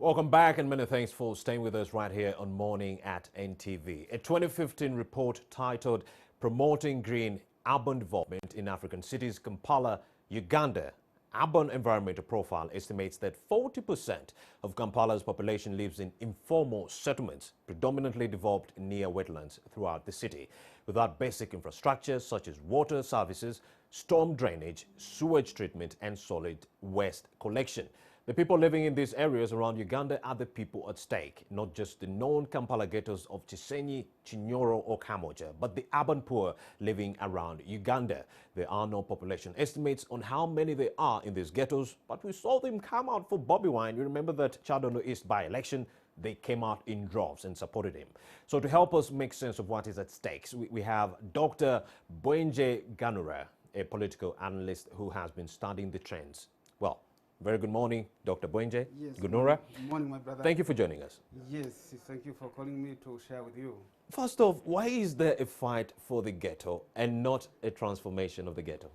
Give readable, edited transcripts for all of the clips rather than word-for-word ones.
Welcome back and many thanks for staying with us right here on Morning at NTV. A 2015 report titled Promoting Green Urban Development in African Cities, Kampala, Uganda. Urban Environmental Profile estimates that 40% of Kampala's population lives in informal settlements, predominantly developed near wetlands throughout the city, without basic infrastructure such as water services, storm drainage, sewage treatment, and solid waste collection. The people living in these areas around Uganda are the people at stake, not just the known Kampala ghettos of Chisenyi, Chinyoro or Kamoja, but the urban poor living around Uganda. There are no population estimates on how many there are in these ghettos, but we saw them come out for Bobby Wine. You remember that Chadondo East by-election? They came out in droves and supported him. So to help us make sense of what is at stake, we have Dr. Bwenje Ganura, a political analyst who has been studying the trends. Well, very good morning, Dr. Bwenje. Yes. Ganura. Good morning, my brother. Thank you for joining us. Yes, thank you for calling me to share with you. First off, why is there a fight for the ghetto and not a transformation of the ghetto?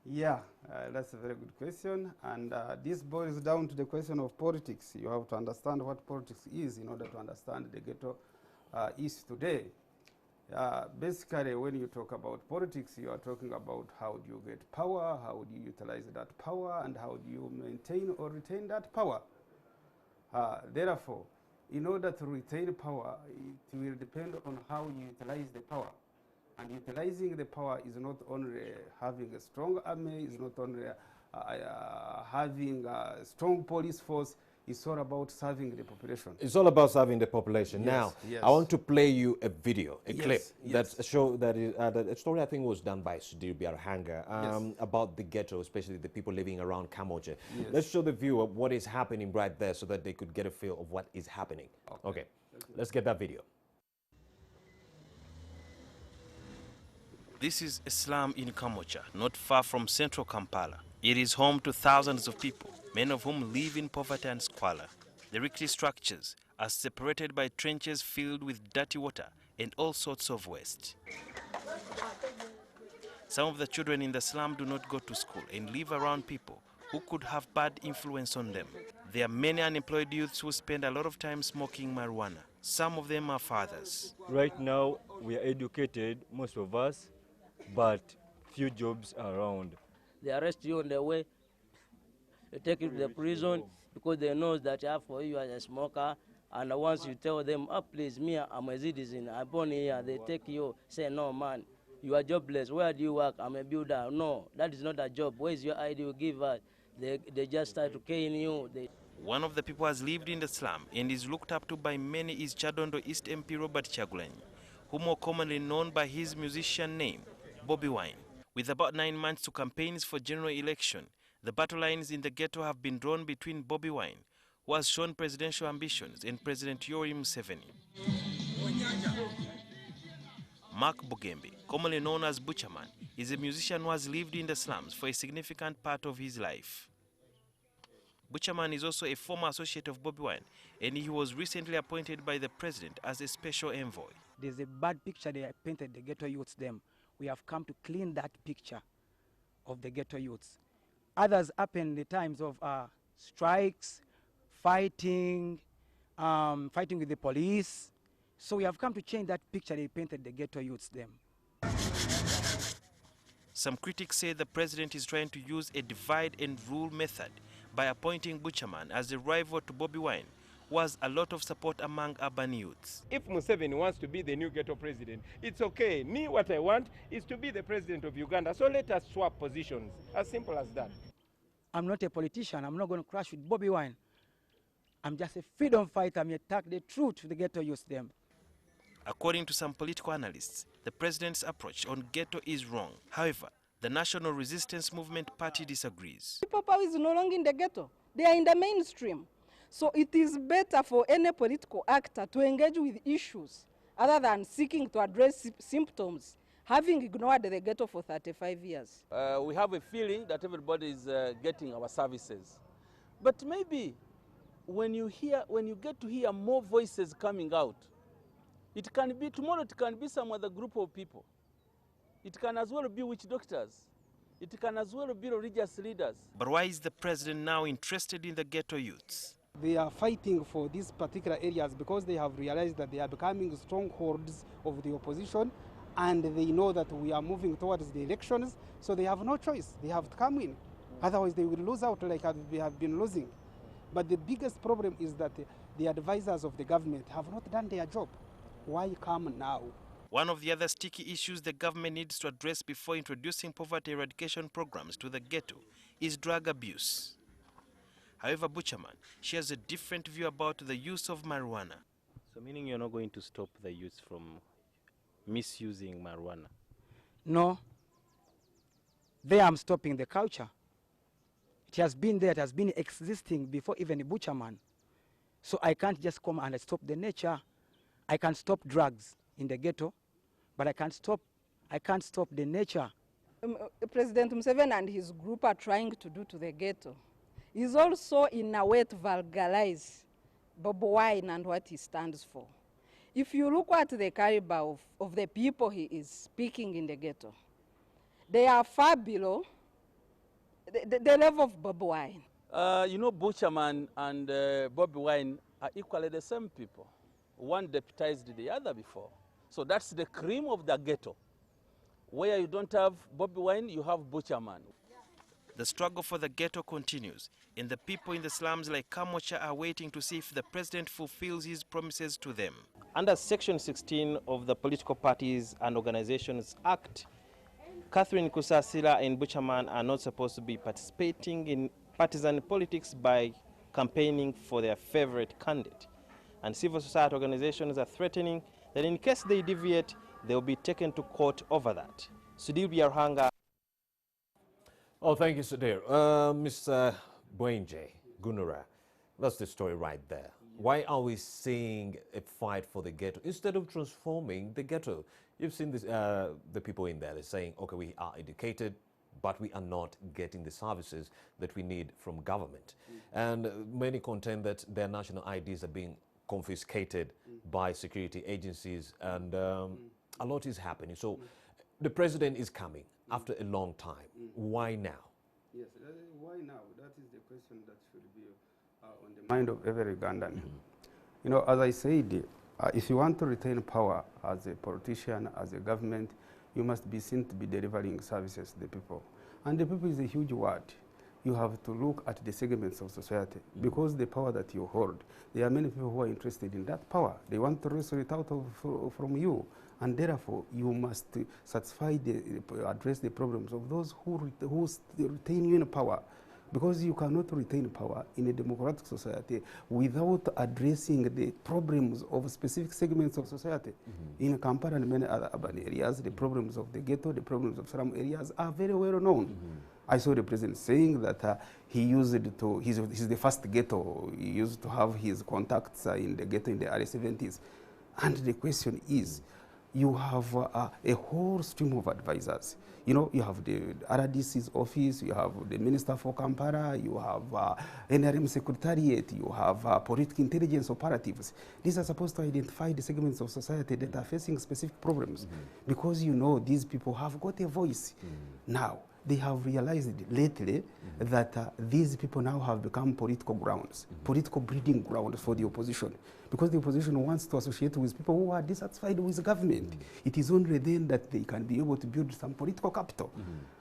Yeah, that's a very good question. And this boils down to the question of politics. You have to understand what politics is in order to understand the ghetto is today. Basically, when you talk about politics, you are talking about how do you get power, how do you utilize that power, and how do you maintain or retain that power. Therefore, in order to retain power, it will depend on how you utilize the power. And utilizing the power is not only having a strong army, is not only having a strong police force. It's all about serving the population. It's all about serving the population. Yes, now, yes. I want to play you a video, a clip. Yes. That show that is a story I think was done by Sudir Biarhanga about the ghetto, especially the people living around Kamoja. Yes. Let's show the viewer what is happening right there so that they could get a feel of what is happening. Okay. Let's get that video. This is a slum in Kamoja, not far from central Kampala. It is home to thousands of people, many of whom live in poverty and squalor. The rickety structures are separated by trenches filled with dirty water and all sorts of waste. Some of the children in the slum do not go to school and live around people who could have bad influence on them. There are many unemployed youths who spend a lot of time smoking marijuana. Some of them are fathers. Right now, we are educated, most of us, but few jobs are around. They arrest you on the way, they take you to the prison because they know that for you as a smoker, and once you tell them, oh please, me, I'm a citizen, I'm born here, they take you, say, no man, you are jobless, where do you work? I'm a builder. No, that is not a job. Where is your ID you give us? They just start to cane you. One of the people has lived in the slum and is looked up to by many is Chadondo East MP Robert Kyagulanyi, who more commonly known by his musician name, Bobby Wine. With about 9 months to campaigns for general election, the battle lines in the ghetto have been drawn between Bobby Wine, who has shown presidential ambitions, and President Yoweri Museveni. Mark Bugembe, commonly known as Butcherman, is a musician who has lived in the slums for a significant part of his life. Butcherman is also a former associate of Bobby Wine, and he was recently appointed by the president as a special envoy. There's a bad picture they painted the ghetto youths them. We have come to clean that picture of the ghetto youths. Others happen in the times of strikes, fighting with the police. So we have come to change that picture they painted the ghetto youths them. Some critics say the president is trying to use a divide and rule method by appointing Butcherman as a rival to Bobby Wine, who has a lot of support among urban youths. If Museveni wants to be the new ghetto president, it's okay. Me, what I want is to be the president of Uganda. So let us swap positions. As simple as that. I'm not a politician. I'm not going to crash with Bobby Wine. I'm just a freedom fighter. I'm attack the truth to the ghetto youth them. According to some political analysts, the president's approach on ghetto is wrong. However, the National Resistance Movement Party disagrees. People is no longer in the ghetto. They are in the mainstream. So it is better for any political actor to engage with issues other than seeking to address symptoms, having ignored the ghetto for 35 years. We have a feeling that everybody is getting our services. But maybe when you get to hear more voices coming out, it can be tomorrow, it can be some other group of people. It can as well be witch doctors. It can as well be religious leaders. But why is the president now interested in the ghetto youths? They are fighting for these particular areas because they have realized that they are becoming strongholds of the opposition, and they know that we are moving towards the elections, so they have no choice. They have to come in. Otherwise, they will lose out like we have been losing. But the biggest problem is that the advisors of the government have not done their job. Why come now? One of the other sticky issues the government needs to address before introducing poverty eradication programs to the ghetto is drug abuse. However, Butcherman shares a different view about the use of marijuana. So meaning you're not going to stop the youth from misusing marijuana? No. There I'm stopping the culture. It has been there, it has been existing before even a Butcherman. So I can't just come and stop the nature. I can stop drugs in the ghetto, but I can't stop the nature. President Museveni and his group are trying to do to the ghetto is also in a way to vulgarize Bobi Wine and what he stands for. If you look at the caliber of the people he is speaking in the ghetto, they are far below the level of Bobi Wine. You know, Butcherman and Bobi Wine are equally the same people. One deputized the other before. So that's the cream of the ghetto. Where you don't have Bobi Wine, you have Butcherman. The struggle for the ghetto continues, and the people in the slums like Kamocha are waiting to see if the president fulfills his promises to them. Under Section 16 of the Political Parties and Organizations Act, Catherine Kusasira and Butcherman are not supposed to be participating in partisan politics by campaigning for their favorite candidate. And civil society organizations are threatening that in case they deviate, they will be taken to court over that. Sudhir Biarhanga. Oh, thank you, Sudhir. Mr. Bwenje Gunura, that's the story right there. Why are we seeing a fight for the ghetto instead of transforming the ghetto? You've seen this, the people in there, they're saying, okay, we are educated, but we are not getting the services that we need from government. And many contend that their national IDs are being confiscated by security agencies, and a lot is happening. So the president is coming after a long time. Why now? Yes, why now? That is the question that should be on the mind of every Ugandan. You know, as I said, if you want to retain power as a politician, as a government, you must be seen to be delivering services to the people. And the people is a huge word. You have to look at the segments of society, because the power that you hold, there are many people who are interested in that power. They want to wrestle it out from you, and therefore you must satisfy address the problems of those who retain you in power, because you cannot retain power in a democratic society without addressing the problems of specific segments of society. In Kampala and many other urban areas, the problems of the ghetto, the problems of slum areas are very well known. I saw the president saying that he's the first ghetto. He used to have his contacts in the ghetto in the early 70s. And the question is, you have a whole stream of advisors. You know, you have the RDC's office, you have the Minister for Kampala, you have NRM Secretariat, you have political intelligence operatives. These are supposed to identify the segments of society that are facing specific problems, because you know these people have got a voice. Now, they have realized lately that these people now have become political grounds, political breeding grounds for the opposition, because the opposition wants to associate with people who are dissatisfied with government. It is only then that they can be able to build some political capital.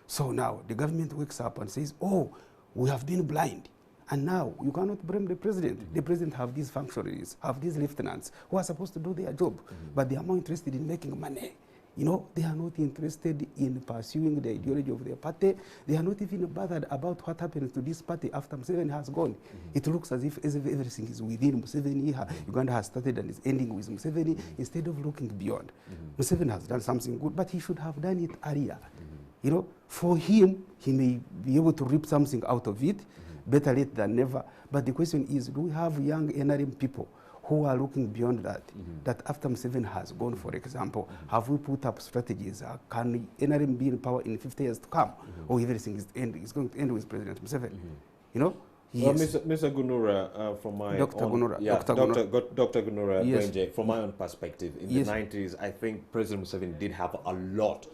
So now the government wakes up and says, oh, we have been blind. And now you cannot blame the president. The president have these functionaries, have these lieutenants who are supposed to do their job, but they are more interested in making money. You know, they are not interested in pursuing the ideology of their party. They are not even bothered about what happens to this party after Museveni has gone. It looks as if everything is within Museveni. Uganda has started and is ending with Museveni, instead of looking beyond. Museveni has done something good, but he should have done it earlier. You know, for him, he may be able to reap something out of it, better late than never. But the question is, do we have young NRM people who are looking beyond that, that after Museveni has gone, for example, have we put up strategies? Can NRM be in power in 50 years to come? Or everything is going to end with President Museveni? You know? Yes. Well, Mr. Gunura, from my Dr. own, Gunura. Yeah, Dr. Gunura, yes. Bwenje, from my own perspective, in the 90s, I think President Museveni did have a lot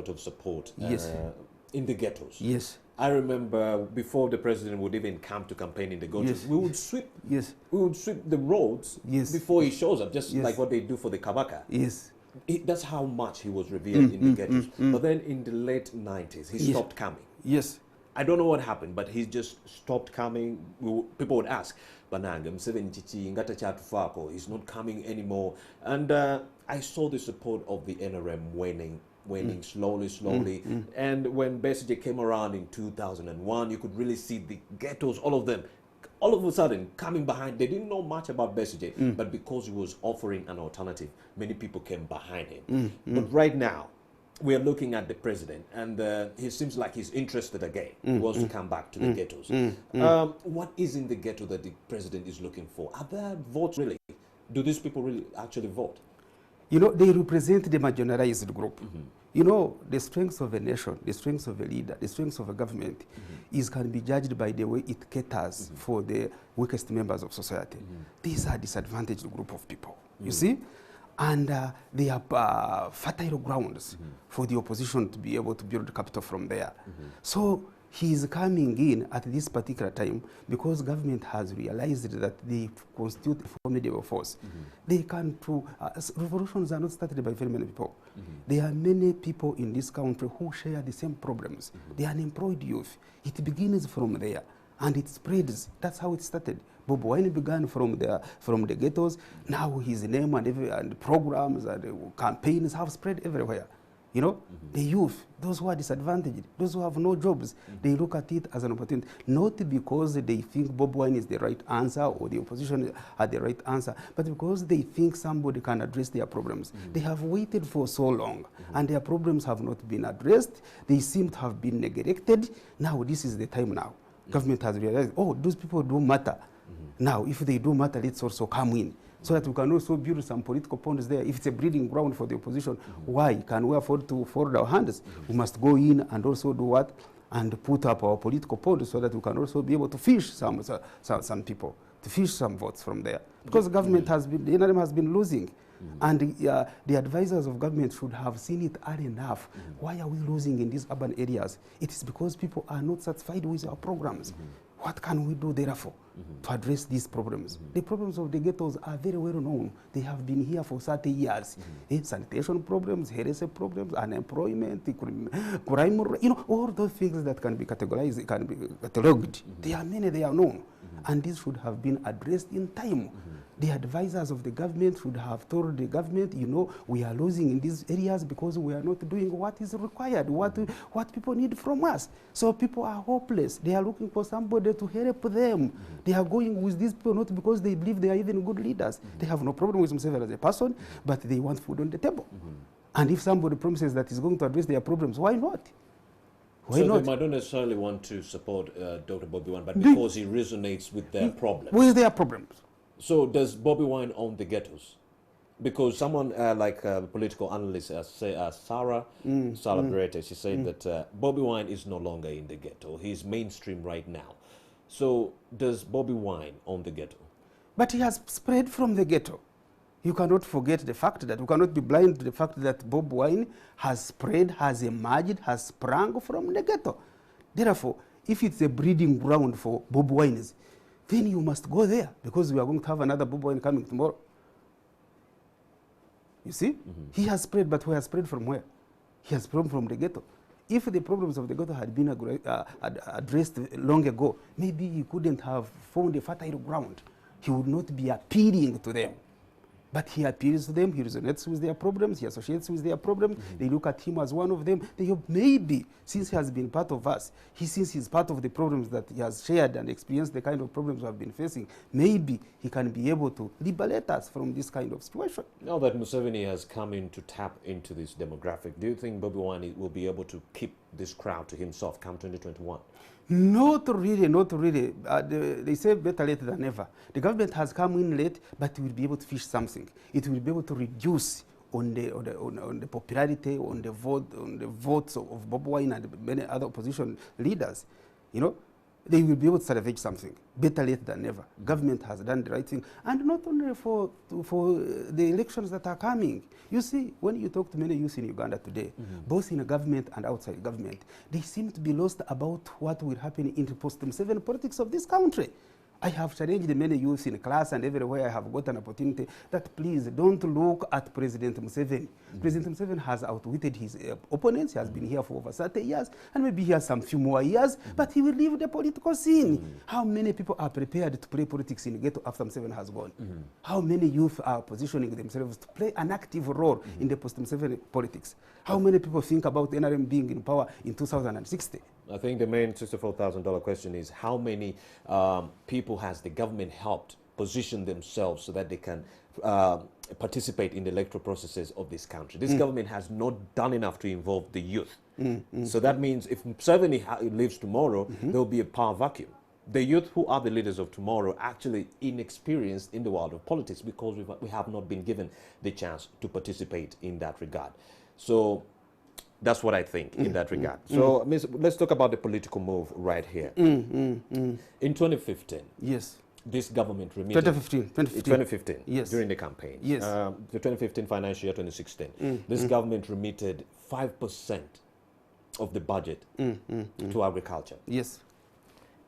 of support in the ghettos. Yes. I remember before the president would even come to campaign in the ghettos, we would sweep. Yes. We would sweep the roads before he shows up, just like what they do for the Kabaka. Yes. That's how much he was revered in the ghettos. But then in the late 90s, he stopped coming. Yes. I don't know what happened, but he just stopped coming. People would ask, Bananga, he's not coming anymore. And I saw the support of the NRM waning slowly. And when Besigye came around in 2001, you could really see the ghettos, all of them, all of a sudden coming behind. They didn't know much about Besigye, but because he was offering an alternative, many people came behind him. But right now, we are looking at the president, and he seems like he's interested again. He wants to come back to the ghettos. What is in the ghetto that the president is looking for? Are there votes really? Do these people really actually vote? You know, they represent the marginalized group. You know, the strength of a nation, the strength of a leader, the strength of a government can be judged by the way it caters for the weakest members of society. These are disadvantaged group of people, you see? And they are fertile grounds for the opposition to be able to build capital from there. So he is coming in at this particular time because government has realized that they constitute a formidable force. They can revolutions are not started by very many people. There are many people in this country who share the same problems. The unemployed youth. It begins from there and it spreads. That's how it started. Bob Wine began from the ghettos. Now his name and programs and campaigns have spread everywhere. You know, the youth, those who are disadvantaged, those who have no jobs, they look at it as an opportunity, not because they think Bob Wine is the right answer or the opposition had the right answer, but because they think somebody can address their problems. They have waited for so long, and their problems have not been addressed. They seem to have been neglected. Now, this is the time now. Government has realized, oh, those people do matter. Now, if they do matter, let's also come in, so that we can also build some political ponds there. If it's a breeding ground for the opposition, why can we afford to fold our hands? We must go in and also do what? And put up our political ponds so that we can also be able to fish some people, to fish some votes from there. Because the government has been, the NRM has been losing. And the advisors of government should have seen it early enough. Why are we losing in these urban areas? It is because people are not satisfied with our programs. What can we do, therefore, to address these problems? The problems of the ghettos are very well known. They have been here for 30 years. Sanitation problems, heresy problems, unemployment, crime, you know, all those things that can be categorized, can be catalogued. There are many, they are known. And this should have been addressed in time. The advisors of the government should have told the government, you know, we are losing in these areas because we are not doing what is required, what people need from us. So people are hopeless. They are looking for somebody to help them. They are going with these people not because they believe they are even good leaders. They have no problem with themselves as a person, but they want food on the table. And if somebody promises that he's going to address their problems, why not? Why not? They might not necessarily want to support Dr. Bobby Wine, but because he resonates with their problems. With their problems. So does Bobby Wine own the ghettos? Because someone like a political analyst, Sarah Berete, she said that Bobby Wine is no longer in the ghetto. He's mainstream right now. So does Bobby Wine own the ghetto? But he has spread from the ghetto. You cannot forget the fact that, we cannot be blind to the fact that Bob Wine has spread, has emerged, has sprung from the ghetto. Therefore, if it's a breeding ground for Bob Wines, then you must go there, because we are going to have another Bob Wine coming tomorrow. You see? He has spread, but he has spread from where? He has spread from the ghetto. If the problems of the ghetto had been addressed long ago, maybe he couldn't have found a fertile ground. He would not be appealing to them. But he appeals to them, he resonates with their problems, he associates with their problems, they look at him as one of them. They hope maybe, since he has been part of us, since he's part of the problems that he has shared and experienced the kind of problems we have been facing, maybe he can be able to liberate us from this kind of situation. Now that Museveni has come in to tap into this demographic, do you think Bobby Wine will be able to keep this crowd to himself come 2021? Not really, not really. They say better late than never. The government has come in late, but it will be able to fish something. It will be able to reduce on the popularity, on the votes of Bob Wine and many other opposition leaders. You know, they will be able to salvage something. Better late than never. Government has done the right thing, and not only for the elections that are coming. You see, when you talk to many youth in Uganda today, both in government and outside government, they seem to be lost about what will happen in the post-7 politics of this country. I have challenged many youth in class and everywhere I have got an opportunity that please don't look at President Museveni. President Museveni has outwitted his opponents. He has been here for over 30 years and maybe he has some few more years, but he will leave the political scene. How many people are prepared to play politics in the ghetto after Museveni has gone? How many youth are positioning themselves to play an active role in the post-Museveni politics? How many people think about NRM being in power in 2060? I think the main $64,000 question is how many people has the government helped position themselves so that they can participate in the electoral processes of this country. This government has not done enough to involve the youth. So that means if Museveni leaves tomorrow, there will be a power vacuum. The youth who are the leaders of tomorrow are actually inexperienced in the world of politics because we have not been given the chance to participate in that regard. So that's what I think in that regard. So let's talk about the political move right here. In 2015, yes, this government remitted 2015, yes, during the campaign, yes, the 2015 financial year 2016, this government remitted 5% of the budget to agriculture. Yes.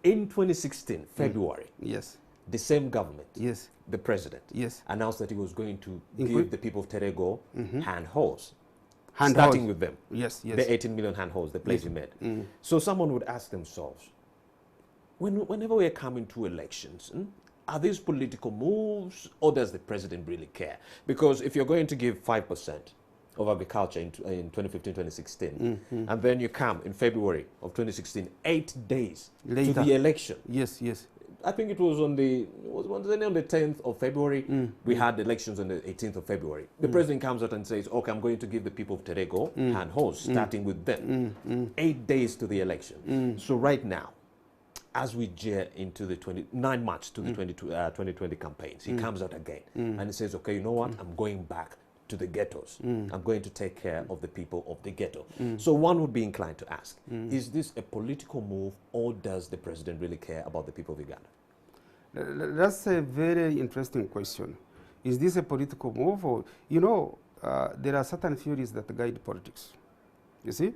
In 2016 February, yes, the same government, yes, the president, yes, announced that he was going to give the people of Terego handholds. Starting with them, yes, yes, the 18 million handholds, the place he made. So someone would ask themselves, whenever we are coming to elections, are these political moves or does the president really care? Because if you're going to give 5% of agriculture in 2015-2016, and then you come in February of 2016, 8 days later, to the election. Yes, yes. I think it was on the 10th of February. We had elections on the 18th of February. The president comes out and says, okay, I'm going to give the people of Terego handholds, starting with them. 8 days to the election. So right now, as we jet into the 9 months to the 2020 campaigns, he comes out again and he says, okay, you know what? I'm going back to the ghettos. I'm going to take care of the people of the ghetto. So one would be inclined to ask, is this a political move or does the president really care about the people of Uganda? That's a very interesting question. Is this a political move? Or, you know, there are certain theories that guide politics. You see?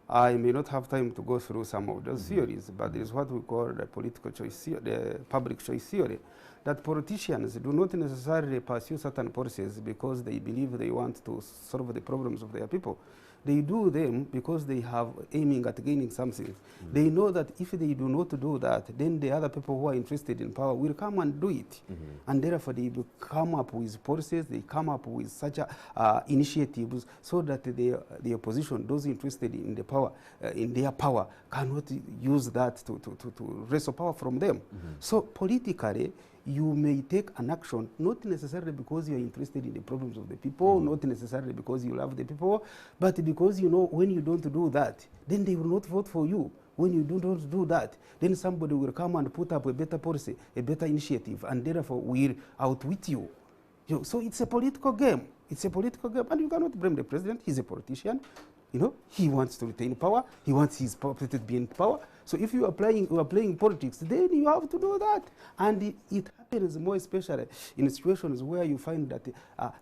I may not have time to go through some of those theories, but there is what we call the political choice theory, the public choice theory, that politicians do not necessarily pursue certain policies because they believe they want to solve the problems of their people. They do them because they have aiming at gaining something. They know that if they do not do that, then the other people who are interested in power will come and do it. And therefore they come up with policies, they come up with such initiatives so that the opposition, those interested in the power, in their power, cannot use that to wrestle power from them. So politically, you may take an action not necessarily because you are interested in the problems of the people, not necessarily because you love the people, but because you know when you don't do that, then they will not vote for you. When you don't do that, then somebody will come and put up a better policy, a better initiative, and therefore will outwit you. So it's a political game. It's a political game, and you cannot blame the president. He's a politician. You know, he wants to retain power. He wants his party to be in power. So if you are playing politics, then you have to do that. And it happens more especially in situations where you find that there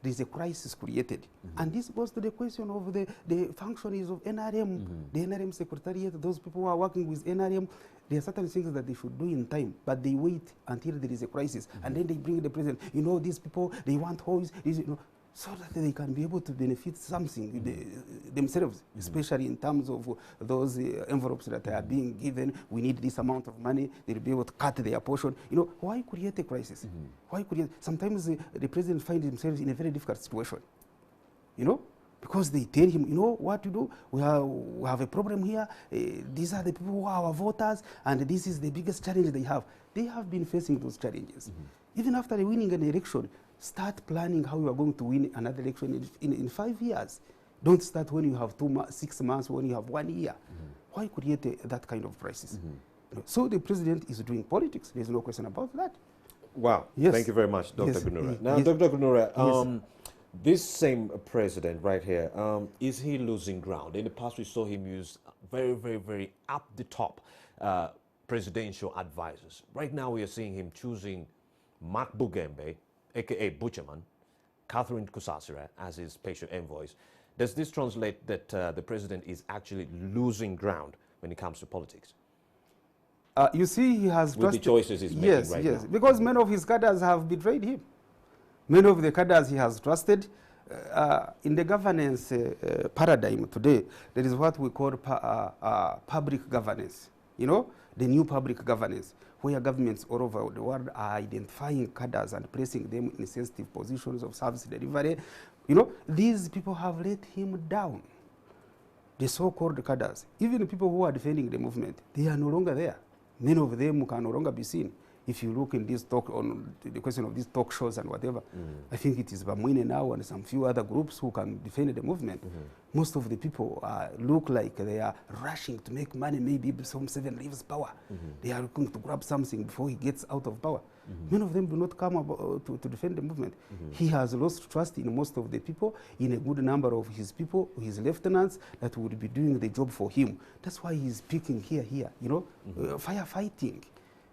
is a crisis created. And this goes to the question of the functionaries of NRM, the NRM secretariat, those people who are working with NRM. There are certain things that they should do in time, but they wait until there is a crisis. And then they bring the president. You know, these people, they want hoes, you know, so that they can be able to benefit something themselves, especially in terms of those envelopes that are being given. We need this amount of money. They'll be able to cut their portion. You know, why create a crisis? Why create? Sometimes the president finds himself in a very difficult situation. You know, because they tell him, you know what to do. We have a problem here. These are the people who are our voters, and this is the biggest challenge they have. They have been facing those challenges. Even after winning an election, start planning how you are going to win another election in 5 years. Don't start when you have 6 months, when you have 1 year. Why create that kind of crisis? So the president is doing politics. There's no question about that. Wow. Yes. Thank you very much, Dr. Gunura. Now, Dr. Gunura, this same president right here, is he losing ground? In the past, we saw him use very, very, very up the top presidential advisors. Right now we are seeing him choosing Mark Bugembe, aka Butcherman, Catherine Kusasira as his special envoys. Does this translate that the president is actually losing ground when it comes to politics? You see, he has with the choices he's making right now. Because many of his cadres have betrayed him. Many of the cadres he has trusted. In the governance paradigm today, there is what we call public governance. You know, the new public governance, where governments all over the world are identifying cadres and placing them in sensitive positions of service delivery. You know, these people have let him down. The so-called cadres, even the people who are defending the movement, they are no longer there. Many of them can no longer be seen. If you look in this talk on the question of these talk shows and whatever, I think it is Bamwine now and some few other groups who can defend the movement. Most of the people look like they are rushing to make money, maybe some 7 leaves power. They are looking to grab something before he gets out of power. Many of them do not come to defend the movement. He has lost trust in most of the people, in a good number of his people, his lieutenants that would be doing the job for him. That's why he's picking here, you know, firefighting.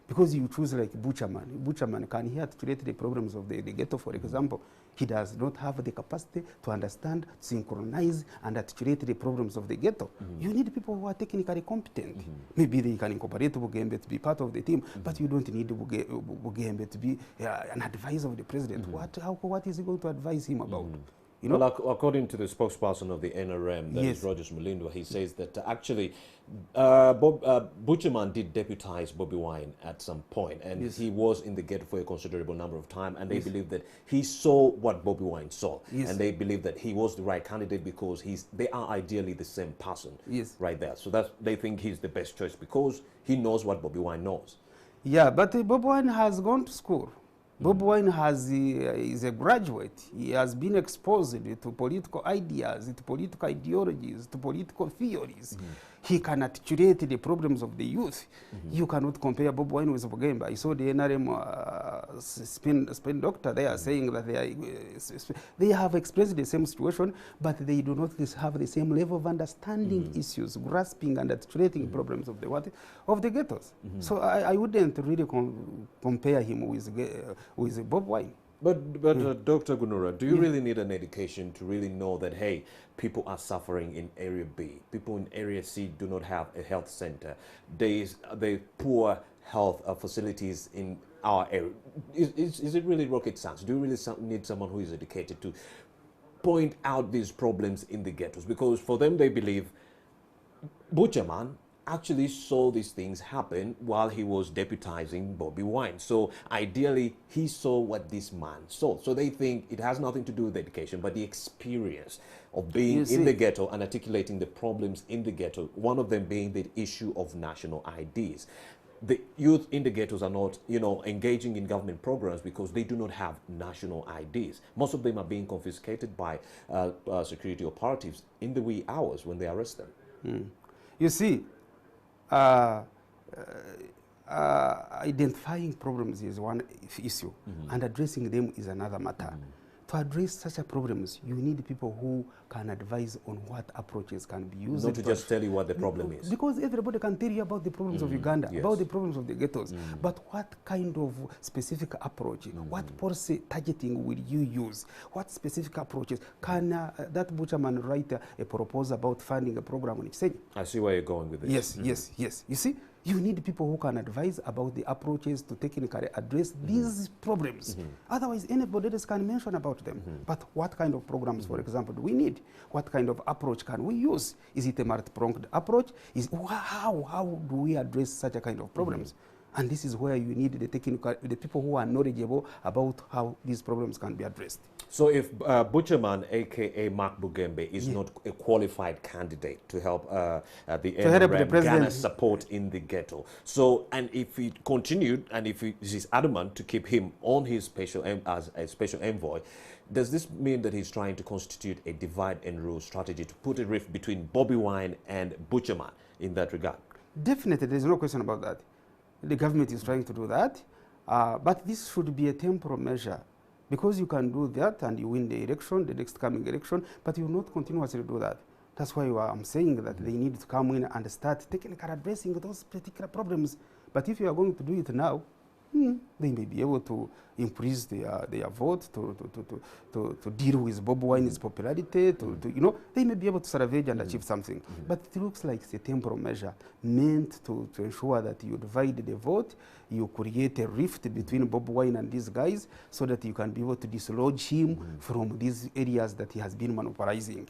Because you choose like Butcherman. Butcherman, can he articulate the problems of the ghetto, for example? He does not have the capacity to understand, synchronize, and articulate the problems of the ghetto. You need people who are technically competent. Maybe they can incorporate Bugembe to be part of the team, but you don't need Bugembe to be an advisor of the president. What is he going to advise him about? You know? Well, according to the spokesperson of the NRM, that is Rogers Mulindwa, he says that actually Butcherman did deputize Bobby Wine at some point, and he was in the ghetto for a considerable number of time, and they believe that he saw what Bobby Wine saw, and they believe that he was the right candidate because they are ideally the same person right there. So they think he's the best choice because he knows what Bobby Wine knows. Yeah, but Bobby Wine has gone to school. Bob Wine is a graduate. He has been exposed to political ideas, to political ideologies, to political theories. He can articulate the problems of the youth. You cannot compare Bob Wine with Bugembe. I saw the NRM spin doctor there saying that they have expressed the same situation, but they do not have the same level of understanding issues, grasping and articulating problems of the ghettos. So I wouldn't really compare him with Bob Wine. But Dr. Gunura, do you really need an education to really know that, hey, people are suffering in Area B, people in Area C do not have a health center, there's poor health facilities in our area? Is it really rocket science? Do you really need someone who is educated to point out these problems in the ghettos? Because for them, they believe Butcherman actually saw these things happen while he was deputizing Bobby Wine. So ideally, he saw what this man saw. So they think it has nothing to do with education, but the experience of being in the ghetto and articulating the problems in the ghetto, one of them being the issue of national IDs. The youth in the ghettos are not, engaging in government programs because they do not have national IDs. Most of them are being confiscated by security operatives in the wee hours when they arrest them. You see, identifying problems is one issue, and addressing them is another matter. To address such problems, you need people who can advise on what approaches can be used. Not to just tell you what the problem is. Because everybody can tell you about the problems of Uganda, about the problems of the ghettos. But what kind of specific approach, what policy targeting will you use? What specific approaches? Can that Butcherman write a proposal about funding a program on Isenyi? I see where you're going with this. Yes. You see? You need people who can advise about the approaches to technically address these problems. Otherwise, anybody else can mention about them. But what kind of programs, for example, do we need? What kind of approach can we use? Is it a multi-pronged approach? How do we address such a kind of problems? And this is where you need the people who are knowledgeable about how these problems can be addressed. So if Butcherman, aka Mark Bugembe, is not a qualified candidate to help the NRM Ghana support in the ghetto, and if he continued and if he is adamant to keep him on his as a special envoy, does this mean that he's trying to constitute a divide and rule strategy to put a rift between Bobby Wine and Butcherman in that regard? Definitely, there's no question about that. The government is trying to do that, but this should be a temporal measure, because you can do that and you win the election, the next coming election, but you will not continuously do that. That's why I'm saying that they need to come in and start technically addressing those particular problems But if you are going to do it now, they may be able to increase their vote, to deal with Bob Wine's popularity, they may be able to salvage and achieve something. But it looks like it's a temporal measure meant to ensure that you divide the vote, you create a rift between Bob Wine and these guys so that you can be able to dislodge him from these areas that he has been monopolizing.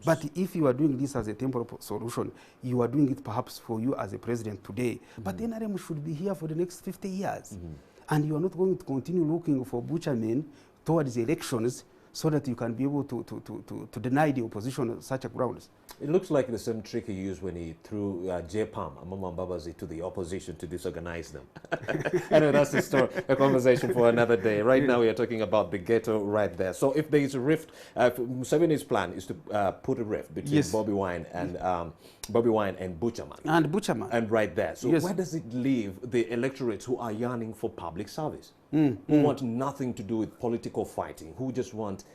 But if you are doing this as a temporary solution, you are doing it perhaps for you as a president today. But NRM should be here for the next 50 years. And you are not going to continue looking for butchermen towards elections so that you can be able to deny the opposition such a grounds. It looks like the same trick he used when he threw JPAM, Amama Mbabazi, to the opposition to disorganize them. Anyway, that's a story, a conversation for another day. Right now, we are talking about the ghetto right there. So if there is a rift, Museveni's plan is to put a rift between Bobby Wine and Butcherman. And Butcherman. And right there. So where does it leave the electorates who are yearning for public service? Who want nothing to do with political fighting, who just want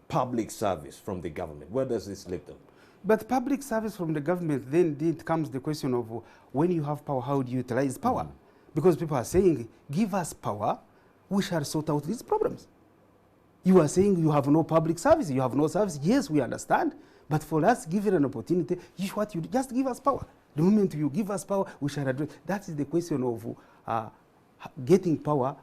public service from the government? Where does this leave them? But public service from the government, then it comes the question of when you have power, how do you utilize power? Because people are saying, give us power, we shall sort out these problems. You are saying you have no public service, you have no service. Yes, we understand. But for us, give it an opportunity, you just give us power. The moment you give us power, we shall address. That is the question of getting power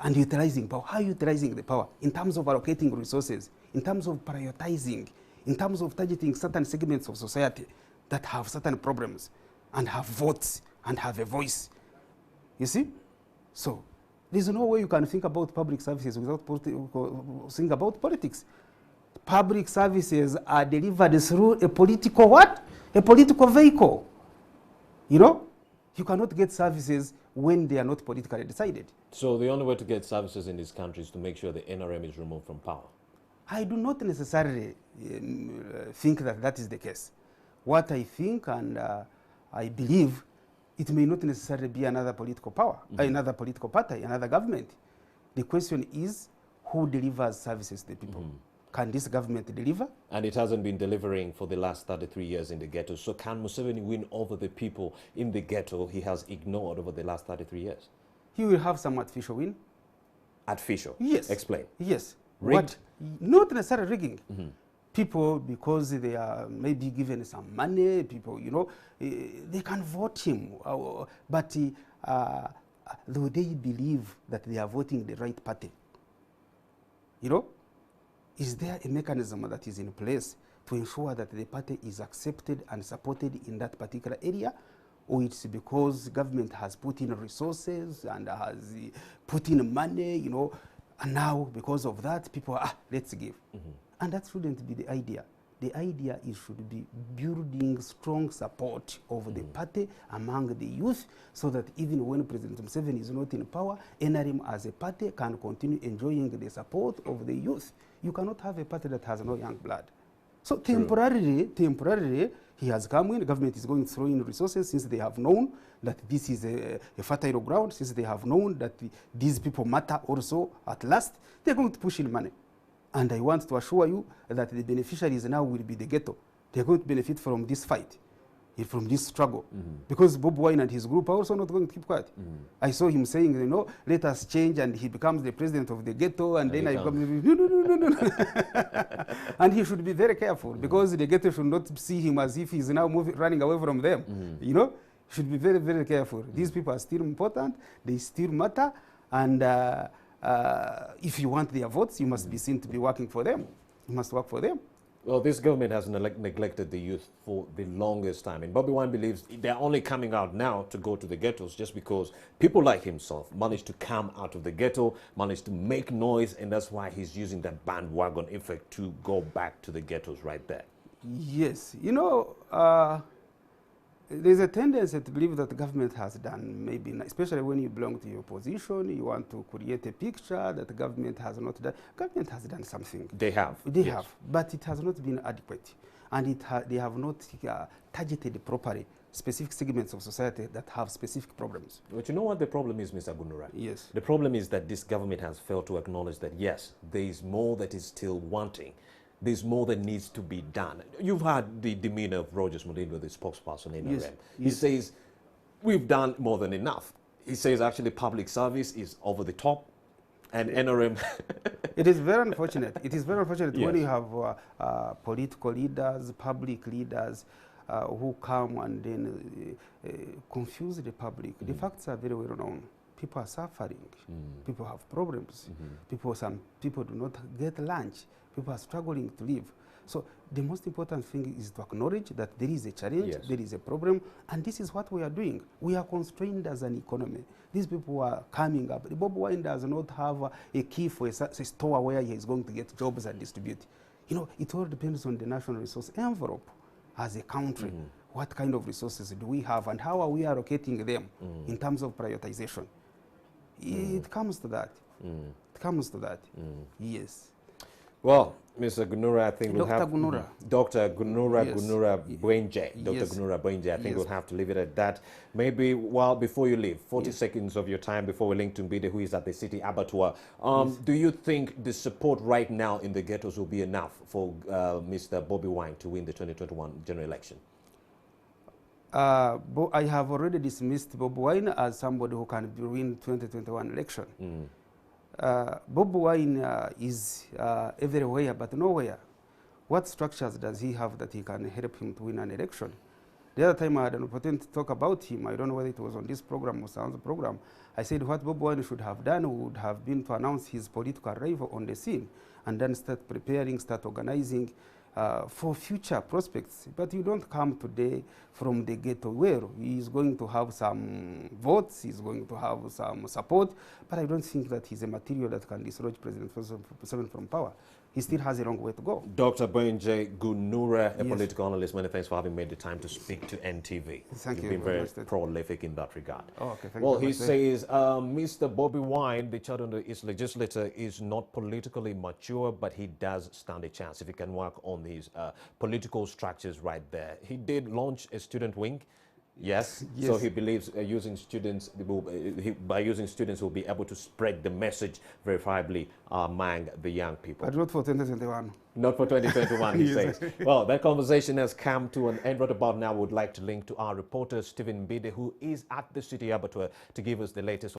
and utilizing power. How are you utilizing the power? In terms of allocating resources, in terms of prioritizing, in terms of targeting certain segments of society that have certain problems and have votes and have a voice. You see? So there's no way you can think about public services without think about politics. Public services are delivered through a political what? A political vehicle. You know? You cannot get services when they are not politically decided. So the only way to get services in this country is to make sure the NRM is removed from power? I do not necessarily think that that is the case. What I think and I believe, it may not necessarily be another political power, another political party, another government. The question is, who delivers services to the people? Can this government deliver? And it hasn't been delivering for the last 33 years in the ghetto. So can Museveni win over the people in the ghetto he has ignored over the last 33 years? He will have some artificial win. Artificial? Yes. Explain. Yes. Rigged? Not necessarily rigging. People, because they are maybe given some money, people, they can vote him. But do they believe that they are voting the right party? Is there a mechanism that is in place to ensure that the party is accepted and supported in that particular area? Or it's because government has put in resources and has put in money, and now because of that, people are, let's give. And that shouldn't be the idea. The idea is should be building strong support of the party among the youth so that even when President Museveni is not in power, NRM as a party can continue enjoying the support of the youth. You cannot have a party that has no young blood. So temporarily, he has come in, the government is going to throw in resources since they have known that this is a fertile ground, since they have known that these people matter also at last, they're going to push in money. And I want to assure you that the beneficiaries now will be the ghetto. They're going to benefit from this fight, from this struggle. Because Bob Wine and his group are also not going to keep quiet. I saw him saying, let us change, and he becomes the president of the ghetto, and then I become, no. And he should be very careful, because the ghetto should not see him as if he's now running away from them. Should be very, very careful. These people are still important, they still matter, and if you want their votes, you must be seen to be working for them. You must work for them. Well, this government has neglected the youth for the longest time. And Bobby Wine believes they're only coming out now to go to the ghettos just because people like himself managed to come out of the ghetto, managed to make noise, and that's why he's using that bandwagon effect to go back to the ghettos right there. Yes. There's a tendency to believe that the government has done, maybe, especially when you belong to your opposition, you want to create a picture that the government has not done. Government has done something. They have. They have, but it has not been adequate. And they have not targeted properly specific segments of society that have specific problems. But you know what the problem is, Mr. Gunura? Yes. The problem is that this government has failed to acknowledge that, yes, there is more that is still wanting. There's more that needs to be done. You've heard the demeanor of Rogers Mulindo, the spokesperson in NRM. He says we've done more than enough. He says actually public service is over the top, and NRM. It is very unfortunate. It is very unfortunate Yes. when you have political leaders, public leaders who come and then confuse the public. The facts are very well known. People are suffering. People have problems. Some people do not get lunch. People are struggling to live. So the most important thing is to acknowledge that there is a challenge, Yes. there is a problem, and this is what we are doing. We are constrained as an economy. These people are coming up. Bob Wine does not have a key for a store where he is going to get jobs and distribute. You know, it all depends on the national resource envelope as a country. What kind of resources do we have and how are we allocating them in terms of prioritization? It comes to that. It comes to that. Yes. Well, Mr. Gunura, I think we'll Dr. have... Gunura. Dr. Gunura Yes. Gunura Bwenje. Dr. Yes. Gunura Bwenje, I think Yes. we'll have to leave it at that. Maybe, before you leave, 40 seconds of your time before we link to Mbide, who is at the city abattoir. Do you think the support right now in the ghettos will be enough for Mr. Bobby Wine to win the 2021 general election? I have already dismissed Bob Wine as somebody who can win 2021 election. Bob Wine is everywhere but nowhere. What structures does he have that he can help him to win an election? The other time I had an opportunity to talk about him, I don't know whether it was on this program or some other program, I said what Bob Wine should have done would have been to announce his political arrival on the scene and then start preparing, start organizing for future prospects. But you don't come today from the ghetto where he is going to have some votes, he's going to have some support, but I don't think that he's a material that can dislodge President Museveni from power. He still has a long way to go. Dr. Bwenje Gunura, a Yes. political analyst, many thanks for having made the time to speak to NTV. Thank you You've been very very much. prolific in that regard. Oh, okay, thank Well, you he very much. says Mr. Bobby Wine, the Chadondo East legislator, is not politically mature, but he does stand a chance if he can work on his political structures right there. He did launch a student wing. Yes. So Yes. he believes using students, by using students, will be able to spread the message verifiably among the young people. But not for 2021. Not for 2021, he Yes. says. Well, that conversation has come to an end. Right about now, we would like to link to our reporter, Stephen Mbide, who is at the city abattoir, to give us the latest